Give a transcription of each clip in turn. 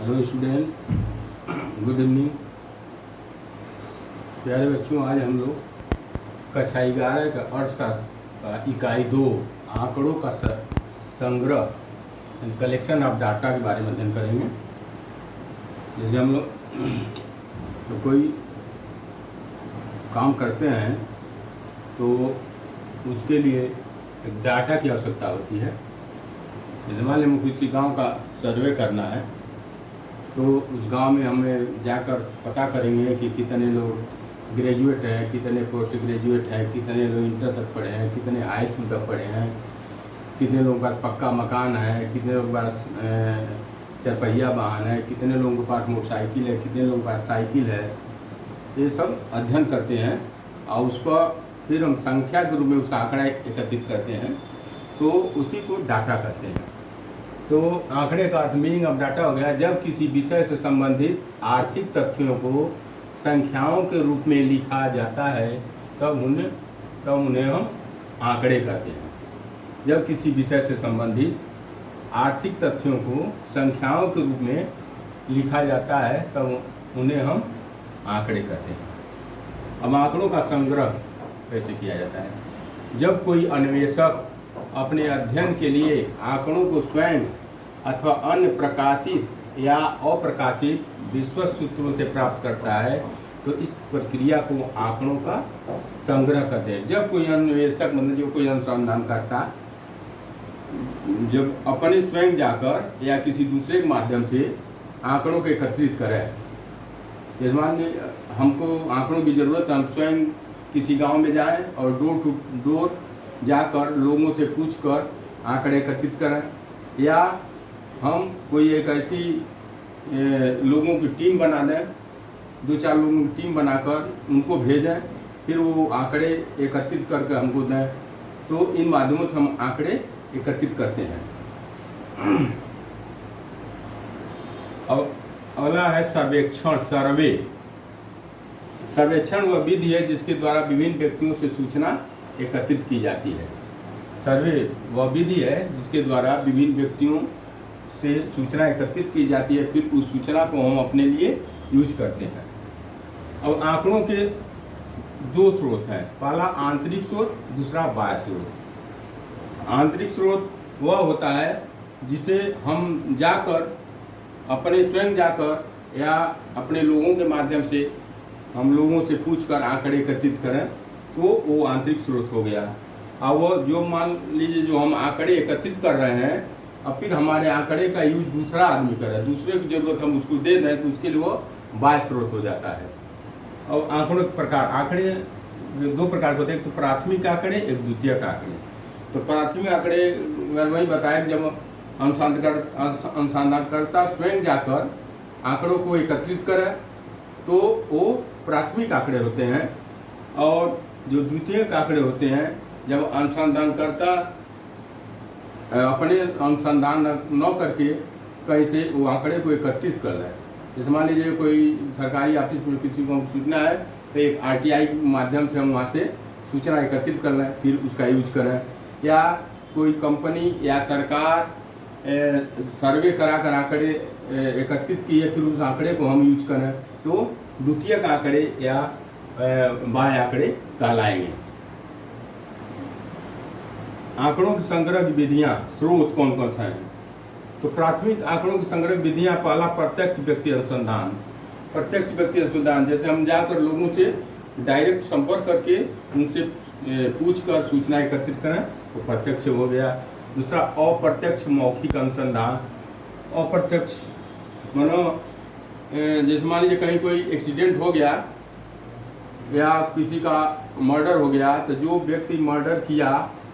Hello student, good evening. प्यारे बच्चों, आज हम लोग कक्षा 11 का अर्थशास्त्र का इकाई 2 आंकड़ों का संग्रह कलेक्शन ऑफ डाटा के बारे में अध्ययन करेंगे। जैसे हम लोग तो कोई काम करते हैं तो उसके लिए एक डाटा की आवश्यकता होती है। जैसे मान लीजिए किसी गांव का सर्वे करना है तो उस गांव में हमें जाकर पता करेंगे कि कितने लोग ग्रेजुएट हैं, कितने पोस्ट ग्रेजुएट हैं, कितने लोग इंटर तक पढ़े हैं, कितने हाई स्कूल तक पढ़े हैं, कितने लोगों के पास पक्का मकान है, कितने लोगों के पास चरपहिया वाहन है, कितने लोगों के पास मोटरसाइकिल है, कितने लोगों के पास साइकिल है। ये सब अध्ययन करते हैं और उसका फिर हम संख्या के रूप में उसका आंकड़ा एकत्रित करते हैं, तो उसी को डाटा कहते हैं। तो आंकड़े का अर्थ मीनिंग ऑफ डाटा हो गया जब किसी विषय से संबंधित आर्थिक तथ्यों को संख्याओं के रूप में लिखा जाता है तब उन्हें हम आंकड़े कहते हैं। जब किसी विषय से संबंधित आर्थिक तथ्यों को संख्याओं के रूप में लिखा जाता है तब उन्हें हम आंकड़े कहते हैं। अब आंकड़ों का संग्रह कैसे किया जाता है? जब कोई अन्वेषक अपने अध्ययन के लिए आंकड़ों को स्वयं अथवा अन्य प्रकाशित या अप्रकाशित विश्वस्त सूत्रों से प्राप्त करता है तो इस प्रक्रिया को आंकड़ों का संग्रह कहते हैं। जब कोई अन्वेषक मतलब जो कोई अनुसंधान करता जब अपने स्वयं जाकर या किसी दूसरे के माध्यम से आंकड़ों को एकत्रित करे, जैसे मान लीजिए हमको आंकड़ों की ज़रूरत है, हम स्वयं किसी गांव में जाएं और डोर टू डोर जाकर लोगों से पूछकर आंकड़े एकत्रित करें, या हम कोई एक ऐसी लोगों की टीम बना दें, 2-4 लोगों की टीम बनाकर उनको भेजें, फिर वो आंकड़े एकत्रित करके हमको दें। तो इन माध्यमों से हम आंकड़े एकत्रित करते हैं। अब अगला है सर्वेक्षण। सर्वेक्षण वह विधि है जिसके द्वारा विभिन्न व्यक्तियों से सूचना एकत्रित की जाती है। सर्वे वह विधि है जिसके द्वारा विभिन्न व्यक्तियों से सूचना एकत्रित की जाती है, फिर उस सूचना को हम अपने लिए यूज करते हैं। अब आंकड़ों के 2 स्रोत हैं, पहला आंतरिक स्रोत, दूसरा बाह्य स्रोत। आंतरिक स्रोत वह होता है जिसे हम जाकर अपने स्वयं जाकर या अपने लोगों के माध्यम से हम लोगों से पूछकर आंकड़े एकत्रित करें तो वो आंतरिक स्रोत हो गया। और वो जो मान लीजिए जो हम आंकड़े एकत्रित कर रहे हैं और फिर हमारे आंकड़े का यूज दूसरा आदमी करे, दूसरे की जरूरत हम उसको दे दें तो उसके लिए वो बाह्य स्रोत हो जाता है। और आंकड़ों के प्रकार, आंकड़े 2 प्रकार के होते हैं, एक तो प्राथमिक आंकड़े, एक द्वितीयक आंकड़े। तो प्राथमिक आंकड़े वही बताया कि जब अनुसंधानकर्ता स्वयं जाकर आंकड़ों को एकत्रित करे तो वो प्राथमिक आंकड़े होते हैं। और जो द्वितीयक आंकड़े होते हैं जब अनुसंधानकर्ता अपने अनुसंधान न करके कैसे वो आंकड़े को एकत्रित कर रहा है। जैसे मान लीजिए कोई सरकारी ऑफिस में किसी को सूचना है तो एक RTI के माध्यम से हम वहाँ से सूचना एकत्रित कर लें, फिर उसका यूज करें, या कोई कंपनी या सरकार सर्वे करा कर आंकड़े एकत्रित किए फिर उस आंकड़े को हम यूज करें, तो द्वितीयक आंकड़े या बाह्य आंकड़े कहलाएंगे। आंकड़ों के संग्रह की विधियां, स्रोत कौन कौन सा है? तो प्राथमिक आंकड़ों की संग्रह विधियां, पहला प्रत्यक्ष व्यक्ति अनुसंधान। प्रत्यक्ष व्यक्ति अनुसंधान जैसे हम जाकर लोगों से डायरेक्ट संपर्क करके उनसे पूछकर सूचना एकत्रित करें तो प्रत्यक्ष हो गया। दूसरा अप्रत्यक्ष मौखिक अनुसंधान। अप्रत्यक्ष मानो जैसे मान लीजिए कहीं कोई एक्सीडेंट हो गया या किसी का मर्डर हो गया तो जो व्यक्ति मर्डर किया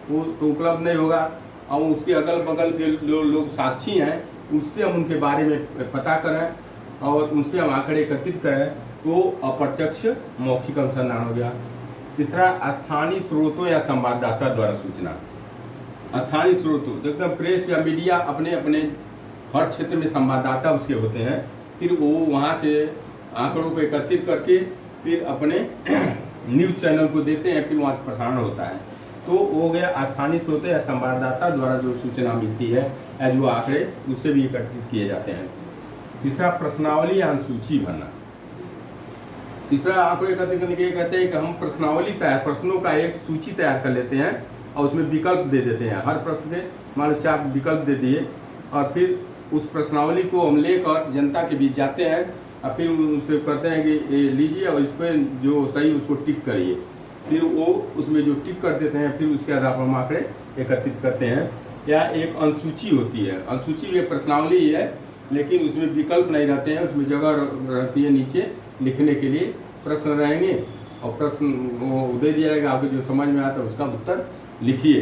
वो तो उपलब्ध नहीं होगा, और उसके अगल बगल के जो लोग साक्षी हैं उससे हम उनके बारे में पता करें और उनसे हम आंकड़े एकत्रित करें तो अप्रत्यक्ष मौखिक अनुसंधान हो गया। तीसरा स्थानीय स्रोतों या संवाददाता द्वारा सूचना। स्थानीय स्रोतों एकदम प्रेस या मीडिया अपने अपने हर क्षेत्र में संवाददाता उसके होते हैं, फिर वो वहाँ से आंकड़ों को एकत्रित करके फिर अपने न्यूज़ चैनल को देते हैं, फिर वहाँ से प्रसारण होता है। तो हो गया स्थानीय स्रोत या संवाददाता द्वारा जो सूचना मिलती है या जो आंकड़े उससे भी एकत्रित किए जाते हैं। तीसरा प्रश्नावली या अनुसूची भरना। तीसरा आंकड़ों एकत्रित करने के लिए कहते हैं कि हम प्रश्नावली प्रश्नों का एक सूची तैयार कर लेते हैं और उसमें विकल्प दे देते हैं। हर प्रश्न के मान लो 4 विकल्प दे दिए और फिर उस प्रश्नावली को हम लेकर जनता के बीच जाते हैं और फिर उनसे कहते हैं कि ये लीजिए और इस पर जो सही उसको टिक करिए। फिर वो उसमें जो टिक कर देते हैं फिर उसके आधार पर हम आंकड़े एकत्रित करते हैं। या एक अनुसूची होती है, अनुसूची भी एक प्रश्नावली ही है लेकिन उसमें विकल्प नहीं रहते हैं, उसमें जगह रहती है नीचे लिखने के लिए प्रश्न रहेंगे और प्रश्न वो दे दिया जाएगा, आपको जो समझ में आता है उसका उत्तर लिखिए।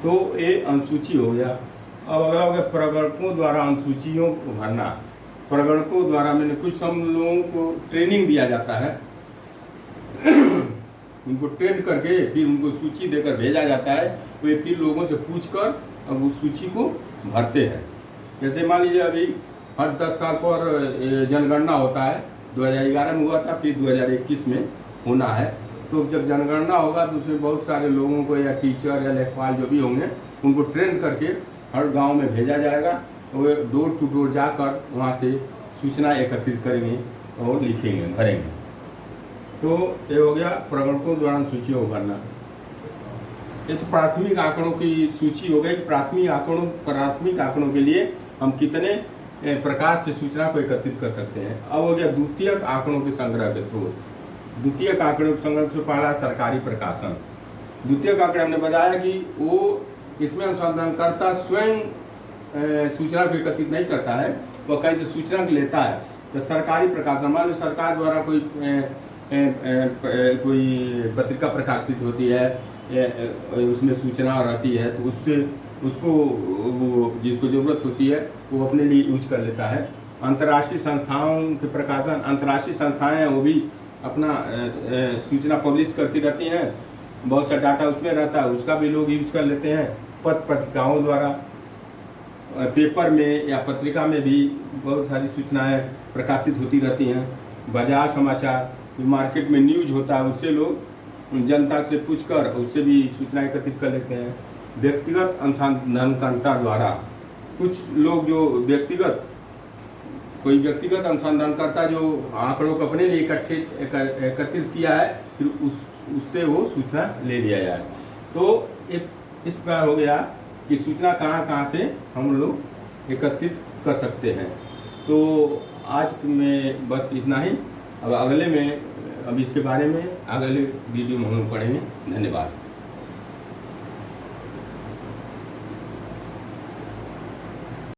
तो ये अनुसूची हो गया। अब अगला हो गया प्रगणकों द्वारा अनुसूचियों को भरना। प्रगणकों द्वारा मैंने कुछ हम लोगों को ट्रेनिंग दिया जाता है उनको ट्रेन करके फिर उनको सूची देकर भेजा जाता है, तो ये फिर लोगों से पूछकर अब उस सूची को भरते हैं। जैसे मान लीजिए अभी हर 10 साल पर जनगणना होता है, 2011 में हुआ था, फिर 2021 में होना है। तो जब जनगणना होगा तो उसमें बहुत सारे लोगों को या टीचर या लेखपाल जो भी होंगे उनको ट्रेन करके हर गांव में भेजा जाएगा। वो डोर टू डोर जाकर वहाँ से सूचना एकत्रित करेंगे और लिखेंगे, भरेंगे। तो ये हो गया प्रगणकों द्वारा सूची को भरना। ये तो प्राथमिक आंकड़ों की सूची हो गई। प्राथमिक आंकड़ों के लिए हम कितने प्रकार से सूचना को एकत्रित कर सकते हैं। अब हो गया द्वितीयक आंकड़ों के संग्रह के स्रोत। द्वितीयक आंकड़ों के संग्रह से पहला सरकारी प्रकाशन। द्वितीयक आंकड़े हमने बताया कि वो इसमें अनुसंधानकर्ता स्वयं सूचना को एकत्रित नहीं करता है, वह कहीं से सूचना लेता है। तो सरकारी प्रकाशन मान लो सरकार द्वारा कोई पत्रिका प्रकाशित होती है, उसमें सूचना रहती है, तो उससे उसको वो जिसको ज़रूरत होती है वो अपने लिए यूज कर लेता है। अंतर्राष्ट्रीय संस्थाओं के प्रकाशन, अंतर्राष्ट्रीय संस्थाएं हैं वो भी अपना सूचना पब्लिश करती रहती हैं, बहुत सा डाटा उसमें रहता है, उसका भी लोग यूज कर लेते हैं। पत्र पत्रिकाओं द्वारा पेपर में या पत्रिका में भी बहुत सारी सूचनाएं प्रकाशित होती रहती हैं। बाजार समाचार, मार्केट में न्यूज होता है, उससे लोग जनता से पूछकर उससे भी सूचना एकत्रित कर लेते हैं। व्यक्तिगत अनुसंधानकर्ता द्वारा, कुछ लोग जो कोई व्यक्तिगत अनुसंधानकर्ता जो आंकड़ों को अपने लिए एकत्रित किया है, फिर उससे वो सूचना ले लिया जाए। तो इस प्रकार हो गया कि सूचना कहाँ से हम लोग एकत्रित कर सकते हैं। तो आज में बस इतना ही। अब अगले में इसके बारे में अगले वीडियो में हम लोग पढ़ेंगे। धन्यवाद।